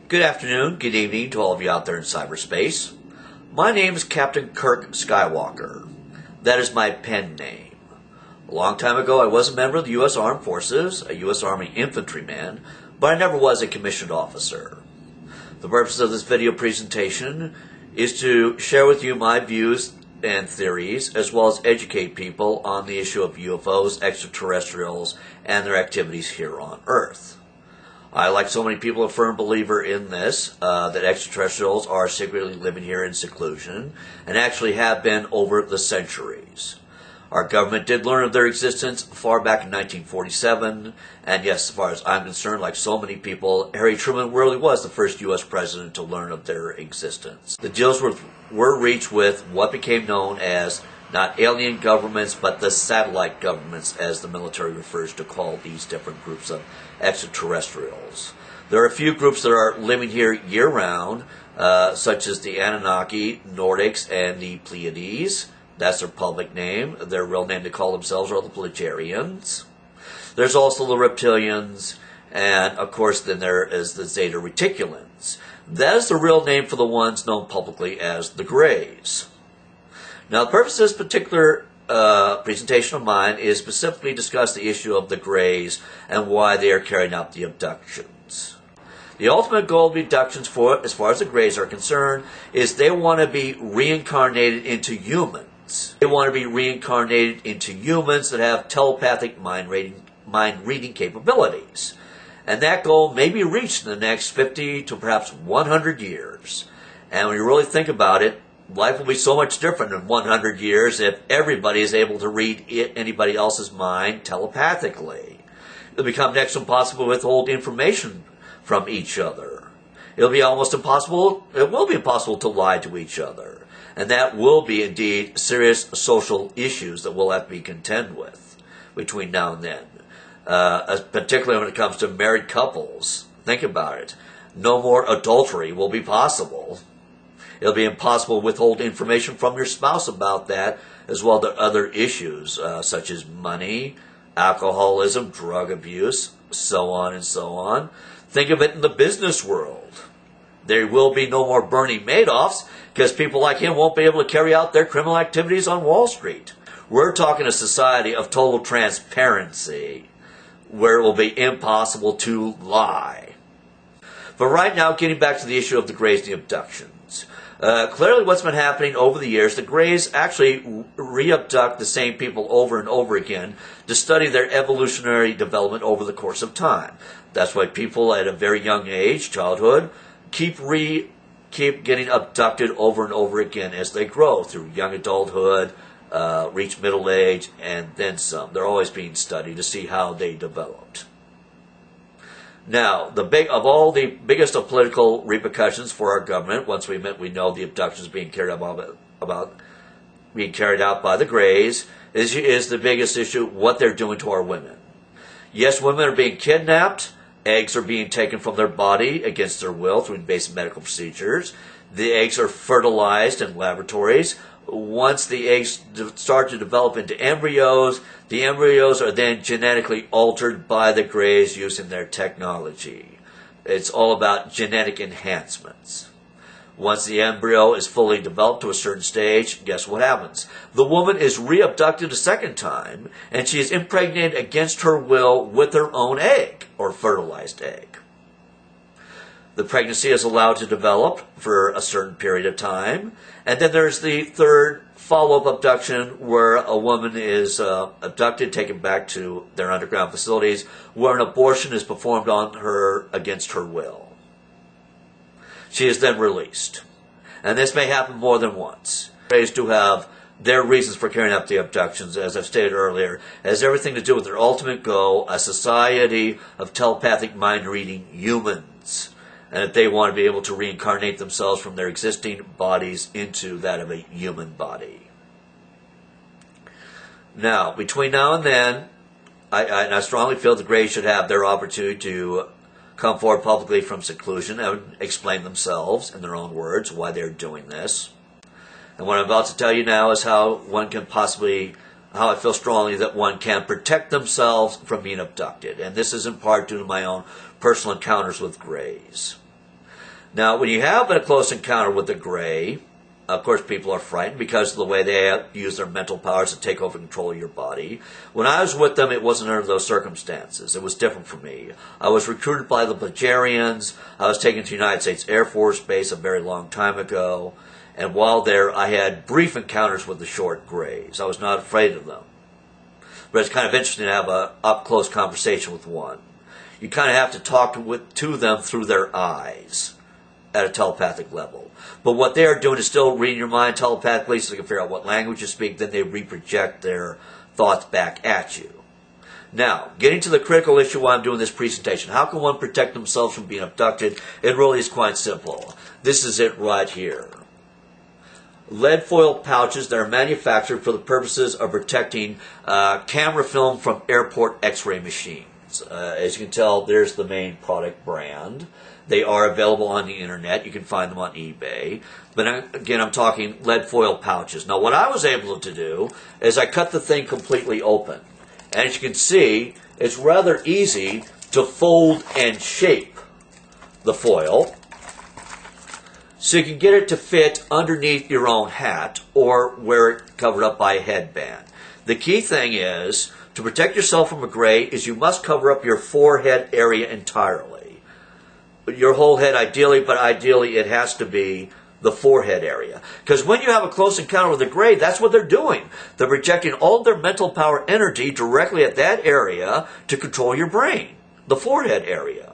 Good afternoon, good evening to all of you out there in cyberspace. My name is Captain Kirk Skywalker. That is my pen name. A long time ago, I was a member of the U.S. Armed Forces, a U.S. Army infantryman, but I never was a commissioned officer. The purpose of this video presentation is to share with you my views and theories, as well as educate people on the issue of UFOs, extraterrestrials, and their activities here on Earth. I, like so many people, a firm believer in this, that extraterrestrials are secretly living here in seclusion, and actually have been over the centuries. Our government did learn of their existence far back in 1947, and yes, as far as I'm concerned, like so many people, Harry Truman really was the first U.S. president to learn of their existence. The deals were reached with what became known as not alien governments, but the satellite governments, as the military refers to call these different groups of extraterrestrials. There are a few groups that are living here year-round, such as the Anunnaki, Nordics, and the Pleiades. That's their public name. Their real name they call themselves are the Pleiadians. There's also the Reptilians, and of course then there is the Zeta Reticulans. That is the real name for the ones known publicly as the Greys. Now, the purpose of this particular presentation of mine is specifically discuss the issue of the Greys and why they are carrying out the abductions. The ultimate goal of the abductions, as far as the Greys are concerned, is they want to be reincarnated into humans. They want to be reincarnated into humans that have telepathic mind-reading capabilities. And that goal may be reached in the next 50 to perhaps 100 years. And when you really think about it, life will be so much different in 100 years if everybody is able to read anybody else's mind telepathically. It'll become next to impossible to withhold information from each other. It'll be almost impossible, it will be impossible to lie to each other. And that will be indeed serious social issues that we'll have to be contend with between now and then. Particularly when it comes to married couples. Think about it. No more adultery will be possible. It'll be impossible to withhold information from your spouse about that, as well as other issues such as money, alcoholism, drug abuse, so on and so on. Think of it in the business world. There will be no more Bernie Madoffs because people like him won't be able to carry out their criminal activities on Wall Street. We're talking a society of total transparency where it will be impossible to lie. But right now, getting back to the issue of the Greys and the abductions. Clearly what's been happening over the years, the Greys actually re-abduct the same people over and over again to study their evolutionary development over the course of time. That's why people at a very young age, childhood, keep getting abducted over and over again as they grow through young adulthood, reach middle age, and then some. They're always being studied to see how they developed. Now, of all the biggest of political repercussions for our government, once we know the abductions being carried out by the Greys, is the biggest issue what they're doing to our women. Yes, women are being kidnapped. Eggs are being taken from their body against their will through invasive medical procedures. The eggs are fertilized in laboratories. Once the eggs start to develop into embryos, the embryos are then genetically altered by the Greys using their technology. It's all about genetic enhancements. Once the embryo is fully developed to a certain stage, guess what happens? The woman is re-abducted a second time, and she is impregnated against her will with her own egg, or fertilized egg. The pregnancy is allowed to develop for a certain period of time, and then there's the third follow-up abduction where a woman is abducted, taken back to their underground facilities, where an abortion is performed on her against her will. She is then released. And this may happen more than once. Greys do have their reasons for carrying out the abductions, as I've stated earlier, has everything to do with their ultimate goal, a society of telepathic mind-reading humans. And that they want to be able to reincarnate themselves from their existing bodies into that of a human body. Now, between now and then, I strongly feel the Greys should have their opportunity to come forward publicly from seclusion and explain themselves in their own words why they're doing this. And what I'm about to tell you now is how I feel strongly that one can protect themselves from being abducted. And this is in part due to my own personal encounters with Greys. Now, when you have a close encounter with the Gray, of course, people are frightened because of the way they use their mental powers to take over control of your body. When I was with them, it wasn't under those circumstances. It was different for me. I was recruited by the Bulgarians. I was taken to the United States Air Force Base a very long time ago. And while there, I had brief encounters with the short Grays. I was not afraid of them. But it's kind of interesting to have an up-close conversation with one. You kind of have to talk to them through their eyes at a telepathic level. But what they are doing is still reading your mind telepathically so they can figure out what language you speak. Then they reproject their thoughts back at you. Now, getting to the critical issue why I'm doing this presentation. How can one protect themselves from being abducted? It really is quite simple. This is it right here. Lead foil pouches that are manufactured for the purposes of protecting camera film from airport x-ray machines. As you can tell, there's the main product brand. They are available on the internet. You can find them on eBay. But again, I'm talking lead foil pouches. Now, what I was able to do is I cut the thing completely open. And as you can see, it's rather easy to fold and shape the foil so you can get it to fit underneath your own hat or wear it covered up by a headband. The key thing is, to protect yourself from a Gray, is you must cover up your forehead area entirely. Your whole head ideally, but ideally it has to be the forehead area. Because when you have a close encounter with a Gray, that's what they're doing. They're projecting all their mental power energy directly at that area to control your brain, the forehead area.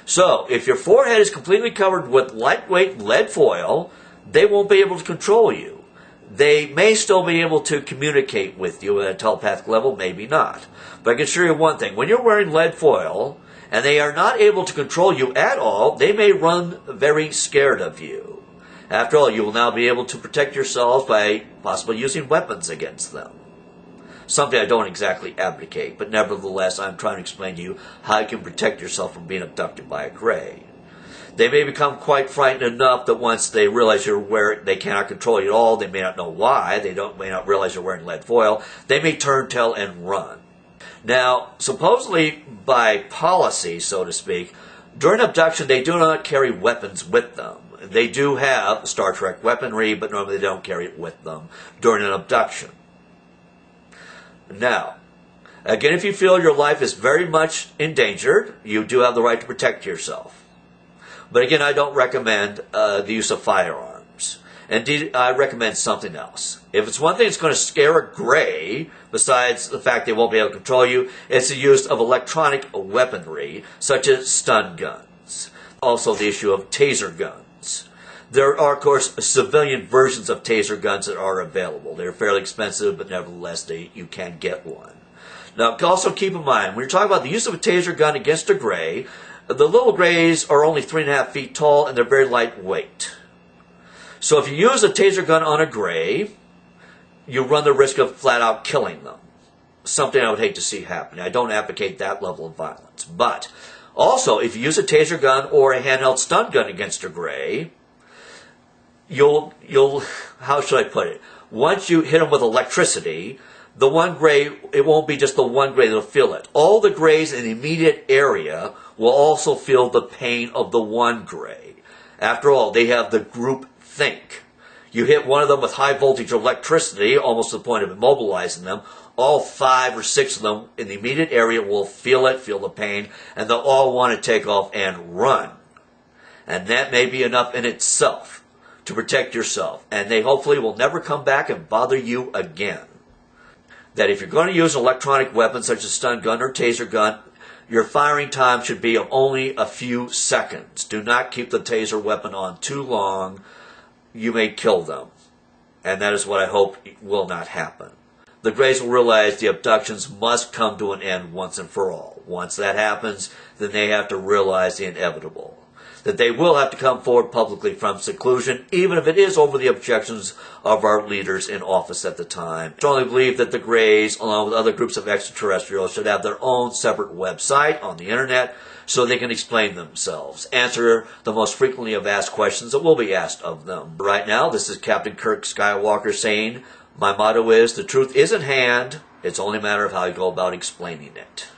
So, if your forehead is completely covered with lightweight lead foil, they won't be able to control you. They may still be able to communicate with you at a telepathic level, maybe not. But I can assure you one thing. When you're wearing lead foil, and they are not able to control you at all, they may run very scared of you. After all, you will now be able to protect yourselves by possibly using weapons against them. Something I don't exactly advocate, but nevertheless, I'm trying to explain to you how you can protect yourself from being abducted by a Gray. They may become quite frightened enough that once they realize they cannot control you at all, they may not know why, may not realize you're wearing lead foil, they may turn tail and run. Now, supposedly by policy, so to speak, during abduction they do not carry weapons with them. They do have Star Trek weaponry, but normally they don't carry it with them during an abduction. Now, again, if you feel your life is very much endangered, you do have the right to protect yourself. But again, I don't recommend the use of firearms. Indeed, I recommend something else. If it's one thing that's going to scare a Gray, besides the fact they won't be able to control you, it's the use of electronic weaponry, such as stun guns. Also the issue of taser guns. There are, of course, civilian versions of taser guns that are available. They're fairly expensive, but nevertheless, you can get one. Now, also keep in mind, when you're talking about the use of a taser gun against a Gray, the little Grays are only 3.5 feet tall, and they're very lightweight. So if you use a taser gun on a Gray, you run the risk of flat-out killing them. Something I would hate to see happen. I don't advocate that level of violence. But also, if you use a taser gun or a handheld stun gun against a Gray, you'll how should I put it? Once you hit them with electricity, the one Gray, it won't be just the one Gray that'll feel it. All the Grays in the immediate area will also feel the pain of the one Gray. After all, they have the group think. You hit one of them with high voltage electricity, almost to the point of immobilizing them, all 5 or 6 of them in the immediate area will feel it, feel the pain, and they'll all want to take off and run. And that may be enough in itself to protect yourself. And they hopefully will never come back and bother you again. That if you're going to use an electronic weapon such as stun gun or taser gun, your firing time should be of only a few seconds. Do not keep the taser weapon on too long. You may kill them. And that is what I hope will not happen. The Grays will realize the abductions must come to an end once and for all. Once that happens, then they have to realize the inevitable. That they will have to come forward publicly from seclusion, even if it is over the objections of our leaders in office at the time. I strongly believe that the Grays, along with other groups of extraterrestrials, should have their own separate website on the internet so they can explain themselves, answer the most frequently asked questions that will be asked of them. Right now, this is Captain Kirk Skywalker saying, my motto is, the truth is at hand, it's only a matter of how you go about explaining it.